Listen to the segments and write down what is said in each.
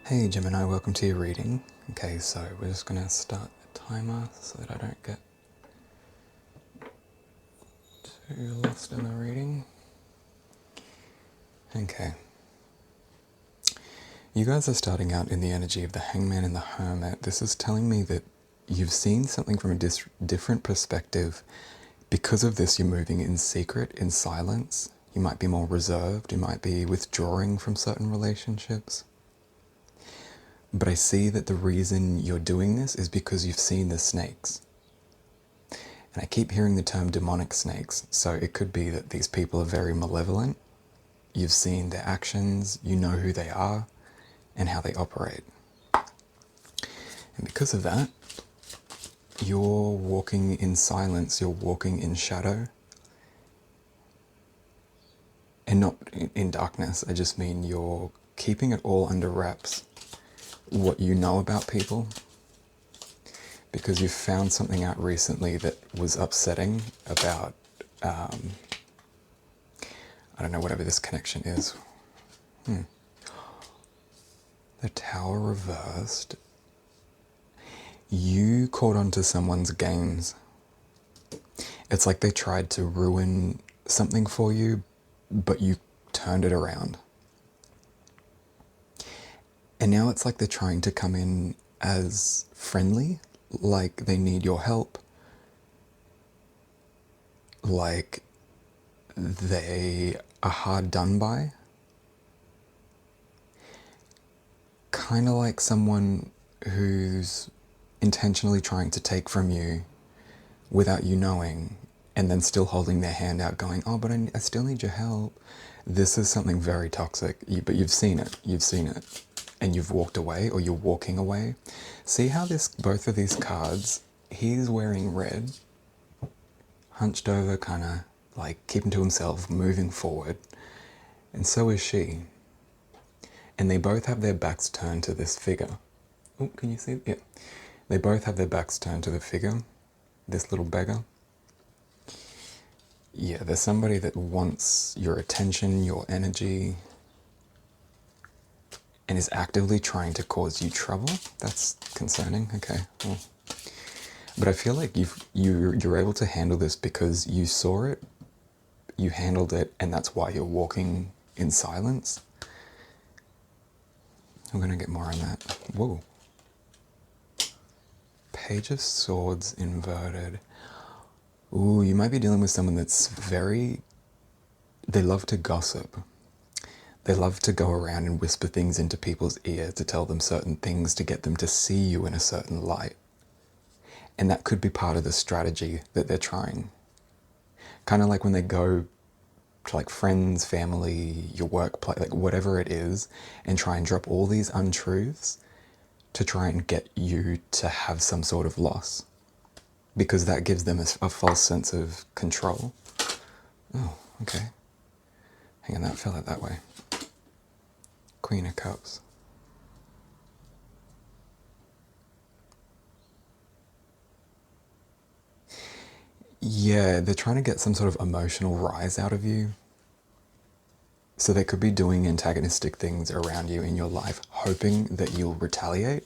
Hey Gemini, welcome to your reading. Okay, so we're just going to start the timer so that I don't get too lost in the reading. Okay. You guys are starting out in the energy of the Hangman and the Hermit. This is telling me that you've seen something from a different perspective. Because of this, you're moving in secret, in silence. You might be more reserved. You might be withdrawing from certain relationships. But I see that the reason you're doing this is because you've seen the snakes. And I keep hearing the term demonic snakes, so it could be that these people are very malevolent. You've seen their actions, you know who they are, and how they operate. And because of that, you're walking in silence, you're walking in shadow. And not in darkness, I just mean you're keeping it all under wraps, what you know about people. Because you've found something out recently that was upsetting about, I don't know, whatever this connection is. The Tower reversed. You caught on to someone's games. It's like they tried to ruin something for you, but you turned it around. And now it's like they're trying to come in as friendly, like they need your help, like they are hard done by. Kind of like someone who's intentionally trying to take from you without you knowing, and then still holding their hand out going, oh, but I still need your help. This is something very toxic, but you've seen it, and you've walked away, or you're walking away. See how both of these cards, he's wearing red, hunched over, kind of like keeping to himself, moving forward, and so is she. And they both have their backs turned to this figure. Oh, can you see it? Yeah. They both have their backs turned to the figure, this little beggar. Yeah, there's somebody that wants your attention, your energy, and is actively trying to cause you trouble. That's concerning. Okay. Well, but I feel like you're able to handle this because you saw it, you handled it, and that's why you're walking in silence. I'm going to get more on that. Whoa. Page of Swords inverted. Ooh, you might be dealing with someone that's they love to gossip. They love to go around and whisper things into people's ear to tell them certain things to get them to see you in a certain light. And that could be part of the strategy that they're trying. Kind of like when they go to like friends, family, your workplace, like whatever it is, and try and drop all these untruths to try and get you to have some sort of loss. Because that gives them a false sense of control. Oh, okay. Hang on, that fell out that way. Queen of Cups. Yeah, they're trying to get some sort of emotional rise out of you. So they could be doing antagonistic things around you in your life, hoping that you'll retaliate.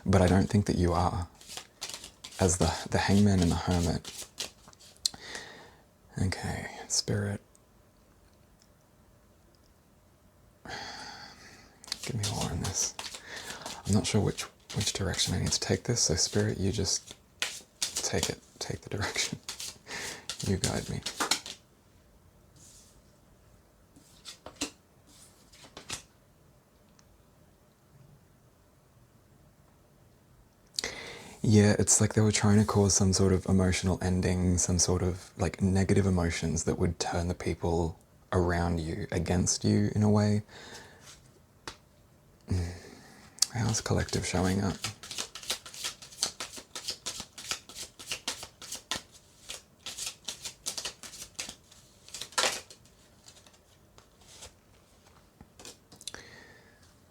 But I don't think that you are. As the Hangman and the Hermit. Okay, Spirit. Give me more on this. I'm not sure which direction I need to take this, so Spirit, you just take the direction. You guide me. Yeah, it's like they were trying to cause some sort of emotional ending, some sort of like negative emotions that would turn the people around you against you in a way. How's collective showing up?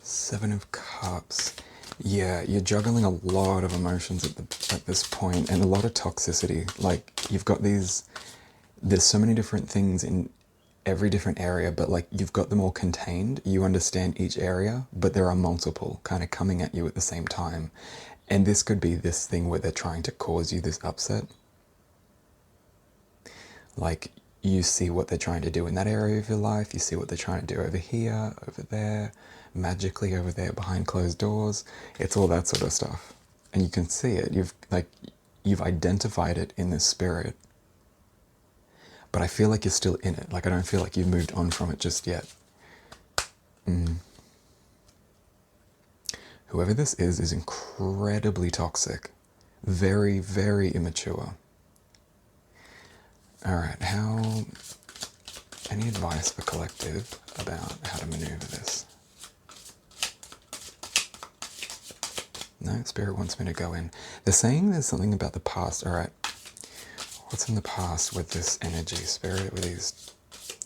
Seven of Cups. Yeah, you're juggling a lot of emotions at this point, and a lot of toxicity. Like, you've got there's so many different things in every different area, but like you've got them all contained. You understand each area, but there are multiple kind of coming at you at the same time. And this could be this thing where they're trying to cause you this upset. Like, you see what they're trying to do in that area of your life, you see what they're trying to do over here, over there, magically over there behind closed doors. It's all that sort of stuff. And you can see it. You've identified it in the spirit. But I feel like you're still in it. Like, I don't feel like you've moved on from it just yet. Whoever this is incredibly toxic. Very, very immature. Alright, any advice for collective about how to maneuver this? No, Spirit wants me to go in. They're saying there's something about the past. Alright, what's in the past with this energy, Spirit, with these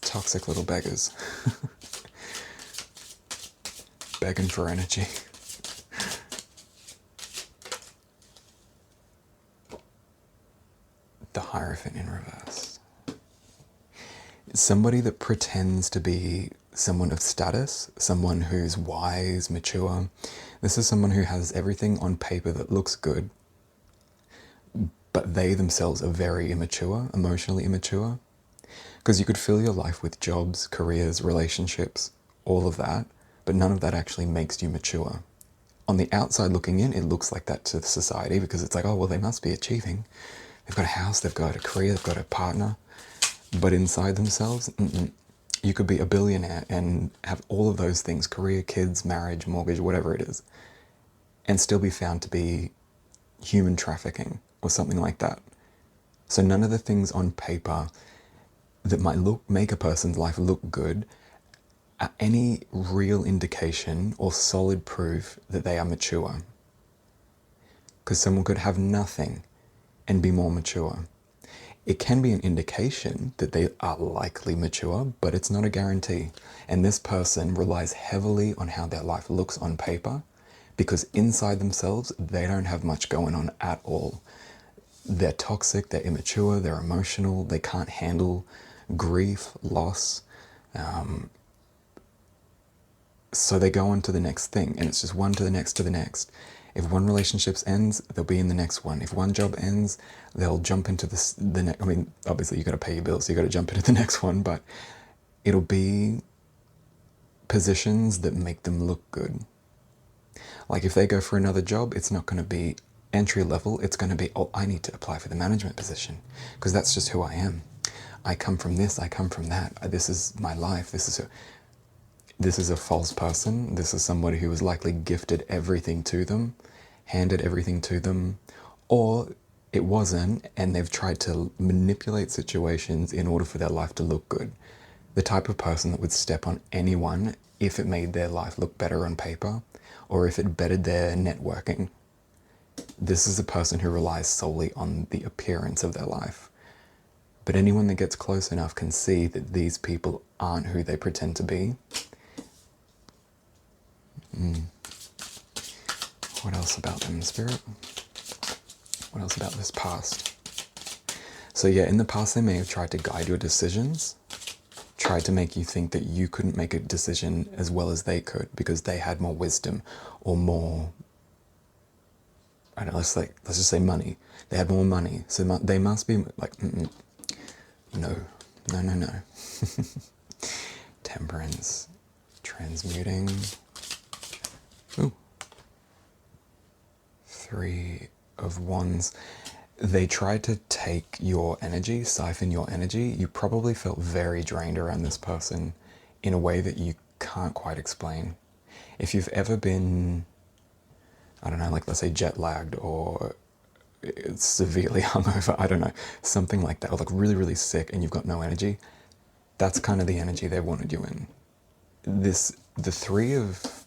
toxic little beggars? Begging for energy. The Hierophant in reverse. Somebody that pretends to be someone of status, someone who's wise, mature. This is someone who has everything on paper that looks good, but they themselves are very immature, emotionally immature. Because you could fill your life with jobs, careers, relationships, all of that, but none of that actually makes you mature. On the outside looking in, it looks like that to society because it's like, oh, well, they must be achieving. They've got a house, they've got a career, they've got a partner. But inside themselves, you could be a billionaire and have all of those things, career, kids, marriage, mortgage, whatever it is, and still be found to be human trafficking or something like that. So none of the things on paper that might make a person's life look good are any real indication or solid proof that they are mature. Because someone could have nothing and be more mature. It can be an indication that they are likely mature, but it's not a guarantee. And this person relies heavily on how their life looks on paper, because inside themselves, they don't have much going on at all. They're toxic, they're immature, they're emotional, they can't handle grief, loss. So they go on to the next thing, and it's just one to the next to the next. If one relationship ends, they'll be in the next one. If one job ends, they'll jump into the next. I mean, obviously you got to pay your bills, so you got to jump into the next one, but it'll be positions that make them look good. Like if they go for another job, it's not going to be entry level. It's going to be, oh, I need to apply for the management position because that's just who I am. I come from this, I come from that. This is my life. This is a false person. This is somebody who was likely gifted everything to them, handed everything to them, or it wasn't, and they've tried to manipulate situations in order for their life to look good. The type of person that would step on anyone if it made their life look better on paper, or if it bettered their networking. This is a person who relies solely on the appearance of their life. But anyone that gets close enough can see that these people aren't who they pretend to be. What else about them, Spirit? What else about this past? So yeah, in the past they may have tried to guide your decisions, tried to make you think that you couldn't make a decision as well as they could because they had more wisdom or more, I don't know, let's just say money. They had more money, so they must be like, no. Temperance, transmuting. Ooh. 3 of Wands. They tried to take your energy, siphon your energy. You probably felt very drained around this person in a way that you can't quite explain. If you've ever been, I don't know, like let's say jet lagged or severely hungover, I don't know, something like that, or like really, really sick and you've got no energy, that's kind of the energy they wanted you in. The 3 of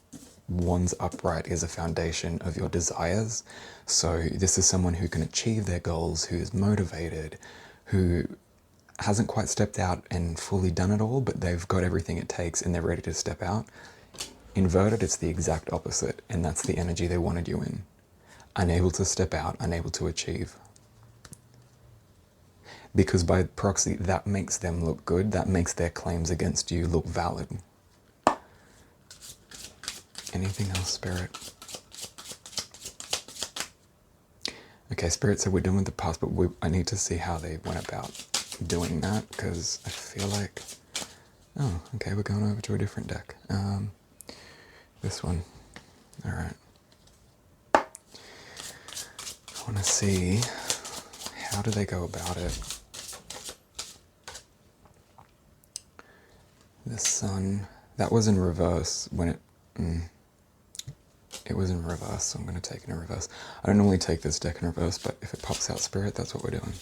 Wands upright is a foundation of your desires. So this is someone who can achieve their goals, who is motivated, who hasn't quite stepped out and fully done it all, but they've got everything it takes and they're ready to step out. Inverted, it's the exact opposite, and that's the energy they wanted you in. Unable to step out, unable to achieve. because by proxy that makes them look good, that makes their claims against you look valid. Anything else, Spirit? Okay, Spirit said we're done with the past, but I need to see how they went about doing that, because I feel like... Oh, okay, we're going over to a different deck. This one. Alright. I want to see, how do they go about it? The Sun, that was in reverse when it... It was in reverse, so I'm going to take it in reverse. I don't normally take this deck in reverse, but if it pops out Spirit, that's what we're doing.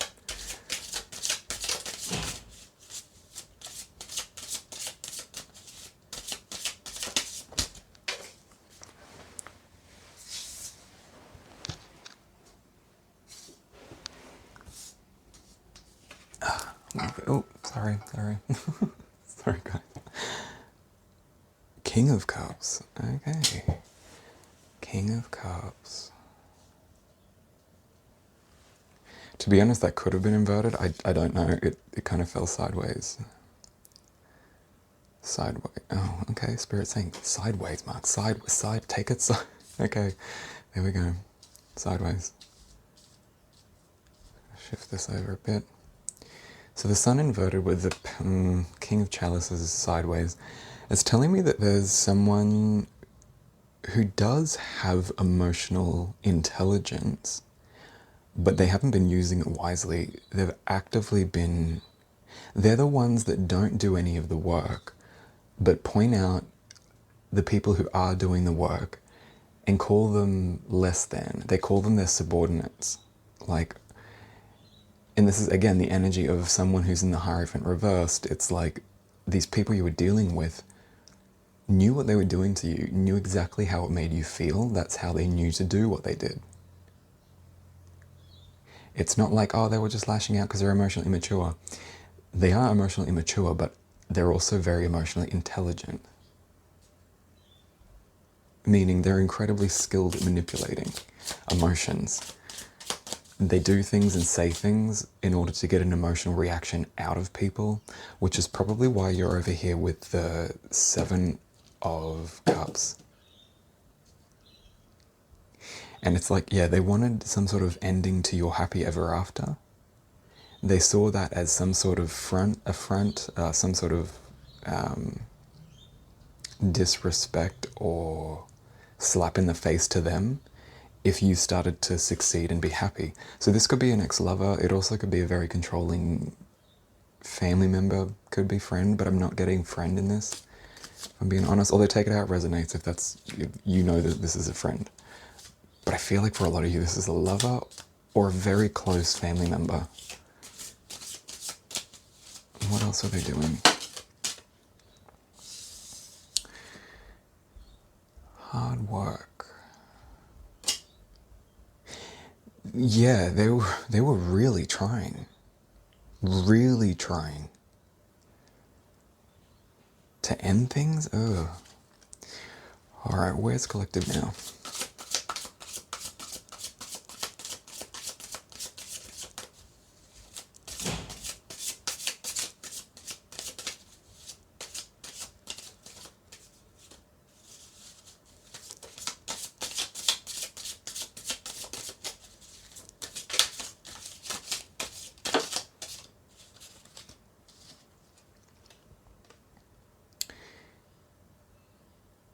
Oh, sorry. Sorry, guys. King of Cups. Okay. King of Cups. To be honest, that could have been inverted. I don't know. It kind of fell sideways. Sideways. Oh, okay. Spirit saying sideways, Mark. Side. Take it. Okay. There we go. Sideways. Shift this over a bit. So the Sun inverted with the King of Chalices sideways. It's telling me that there's someone who does have emotional intelligence, but they haven't been using it wisely. They've actively been... They're the ones that don't do any of the work, but point out the people who are doing the work and call them less than. They call them their subordinates. Like... And this is, again, the energy of someone who's in the Hierophant reversed. It's like these people you were dealing with knew what they were doing to you, knew exactly how it made you feel. That's how they knew to do what they did. It's not like, oh, they were just lashing out because they're emotionally immature. They are emotionally immature, but they're also very emotionally intelligent. Meaning they're incredibly skilled at manipulating emotions. They do things and say things in order to get an emotional reaction out of people, which is probably why you're over here with the Seven of Cups. And it's like, yeah, they wanted some sort of ending to your happy ever after. They saw that as some sort of affront, some sort of disrespect or slap in the face to them if you started to succeed and be happy. So this could be an ex-lover. It also could be a very controlling family member, could be friend, but I'm not getting friend in this, if I'm being honest. Although take it how it resonates, if you know that this is a friend. But I feel like for a lot of you, this is a lover or a very close family member. What else are they doing? Hard work. Yeah, they were really trying. Really trying. To end things? Ugh. Alright, where's Collective now?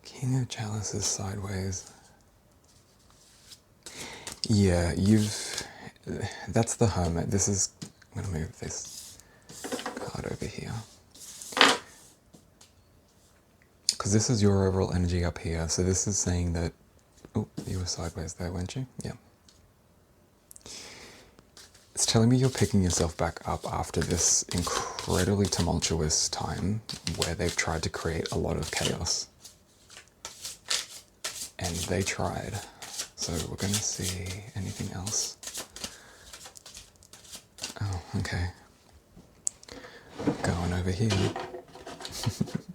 King of Chalices sideways. Yeah, that's the Hermit. This is... I'm going to move this card over here. Because this is your overall energy up here. So this is saying that... Oh, you were sideways there, weren't you? Yeah. It's telling me you're picking yourself back up after this incredibly tumultuous time where they've tried to create a lot of chaos. And they tried. So we're going to see anything else. Oh, okay. Going over here.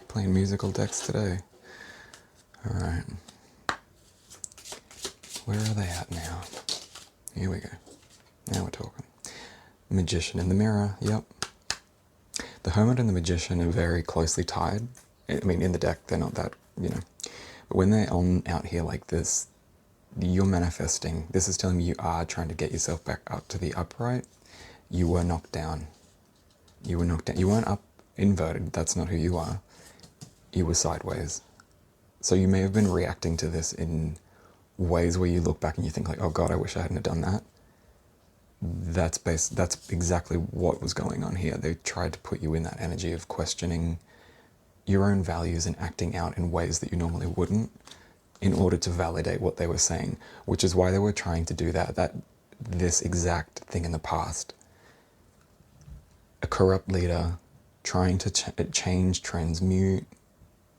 Playing musical decks today. Alright. Where are they at now? Here we go. Now we're talking. Magician in the mirror, yep. The Hermit and the Magician are very closely tied. I mean, in the deck, they're not that, you know. But when they're on out here like this, you're manifesting. This is telling me you are trying to get yourself back up to the upright. You were knocked down. You were knocked down. You weren't up inverted. That's not who you are. You were sideways. So you may have been reacting to this in ways where you look back and you think like, oh God, I wish I hadn't have done that. That's exactly what was going on here. They tried to put you in that energy of questioning your own values and acting out in ways that you normally wouldn't in order to validate what they were saying, which is why they were trying to do this exact thing in the past. A corrupt leader trying to change, transmute,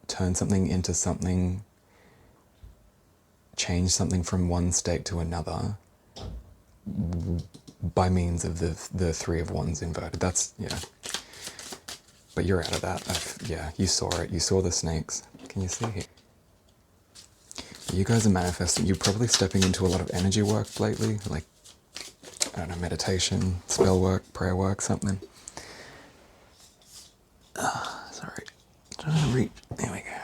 turn something into something, change something from one state to another by means of the Three of Wands inverted. That's, yeah. But you're out of that. Yeah, you saw it. You saw the snakes. Can you see here? You guys are manifesting. You're probably stepping into a lot of energy work lately, like, I don't know, meditation, spell work, prayer work, something. Sorry. Trying to reach. There we go.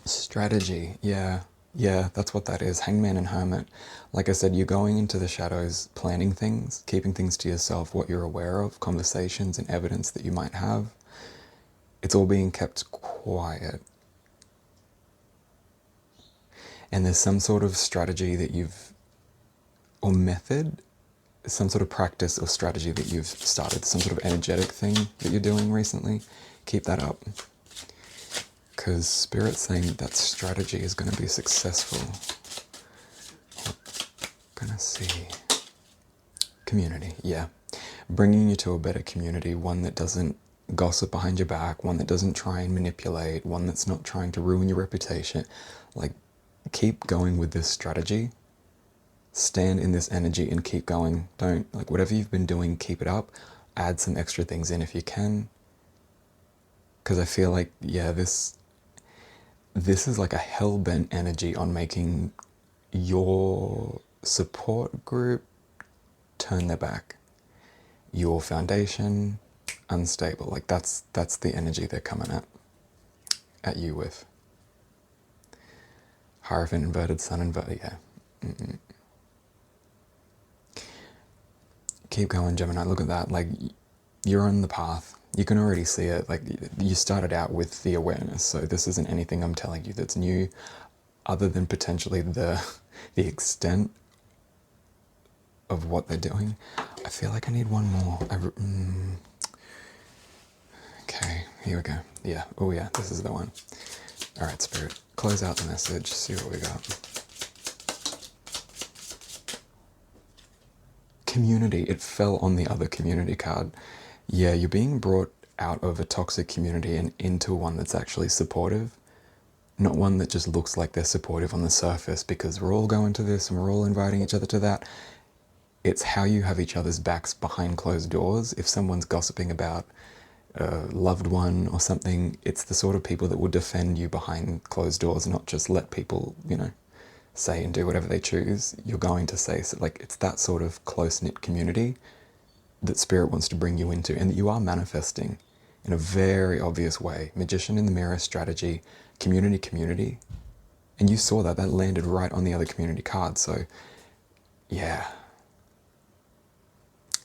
Strategy. Yeah. Yeah, that's what that is. Hangman and Hermit. Like I said, you're going into the shadows, planning things, keeping things to yourself, what you're aware of, conversations and evidence that you might have. It's all being kept quiet. And there's some sort of strategy that or method, some sort of practice or strategy that you've started, some sort of energetic thing that you're doing recently. Keep that up. Because Spirit's saying that strategy is going to be successful. I'm going to see. Community, yeah. Bringing you to a better community, one that doesn't gossip behind your back, one that doesn't try and manipulate, one that's not trying to ruin your reputation. Like, keep going with this strategy. Stand in this energy and keep going. Don't, like, whatever you've been doing, keep it up. Add some extra things in if you can. Because I feel like, yeah, this is like a hell-bent energy on making your support group turn their back. Your foundation, unstable. Like, that's the energy they're coming at you with. Hierophant inverted, sun inverted, yeah. Keep going, Gemini. Look at that. Like, you're on the path. You can already see it. Like, you started out with the awareness, so this isn't anything I'm telling you that's new, other than potentially the extent of what they're doing. I feel like I need one more. Okay, here we go. Yeah, oh yeah, this is the one. All right, Spirit, close out the message, see what we got. Community, it fell on the other community card. Yeah, you're being brought out of a toxic community and into one that's actually supportive. Not one that just looks like they're supportive on the surface because we're all going to this and we're all inviting each other to that. It's how you have each other's backs behind closed doors. If someone's gossiping about a loved one or something, it's the sort of people that will defend you behind closed doors, not just let people, you know, say and do whatever they choose. You're going to say, so, like, it's that sort of close-knit community that Spirit wants to bring you into and that you are manifesting in a very obvious way. Magician in the mirror strategy, community. And you saw that landed right on the other community card. So yeah,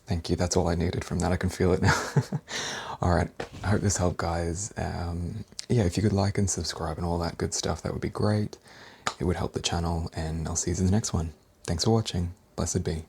thank you. That's all I needed from that. I can feel it now. All right. I hope this helped, guys. Yeah, if you could like and subscribe and all that good stuff, that would be great. It would help the channel, and I'll see you in the next one. Thanks for watching. Blessed be.